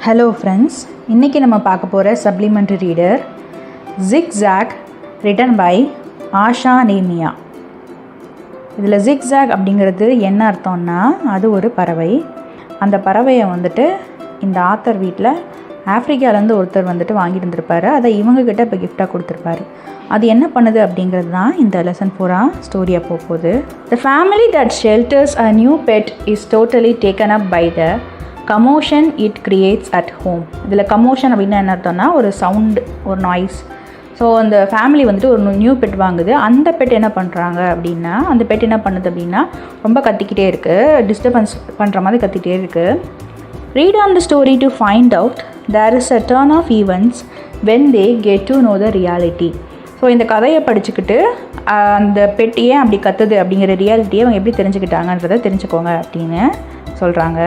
Hello friends, இன்றைக்கி நம்ம பார்க்க போகிற supplementary reader zigzag written by Asha Nemiya. இதில் ஜிக்ஸாக் அப்படிங்கிறது என்ன அர்த்தம்னா, அது ஒரு பறவை. அந்த பறவையை இந்த ஆத்தர் வீட்டில் ஆஃப்ரிக்காவிலேருந்து ஒருத்தர் வாங்கிட்டு இருந்திருப்பார். அதை இவங்கக்கிட்ட இப்போ கிஃப்டாக கொடுத்துருப்பாரு. அது என்ன பண்ணுது அப்படிங்கிறது தான் இந்த லெசன் பூராக ஸ்டோரியாக போகுது. The family that shelters a new pet is totally taken up by the commotion it creates at home. இதில் கமோஷன் அப்படின்னா என்ன அர்த்தம்னா, ஒரு சவுண்டு, ஒரு நாய்ஸ். ஸோ அந்த ஃபேமிலி ஒரு நியூ பெட் வாங்குது. அந்த பெட் என்ன பண்ணுறாங்க அப்படின்னா, அந்த பெட் என்ன பண்ணுது அப்படின்னா, ரொம்ப கத்திக்கிட்டே இருக்குது, டிஸ்டர்பன்ஸ் பண்ணுற மாதிரி கத்திக்கிட்டே இருக்குது. Read on the story to find out there is a turn of events when they get to know the reality. So இந்த கதையை படிச்சுக்கிட்டு அந்த பெட் ஏன் அப்படி கத்துது அப்படிங்கிற ரியாலிட்டியை அவங்க எப்படி தெரிஞ்சுக்கிட்டாங்கன்றதை தெரிஞ்சுக்கோங்க அப்படின்னு சொல்கிறாங்க.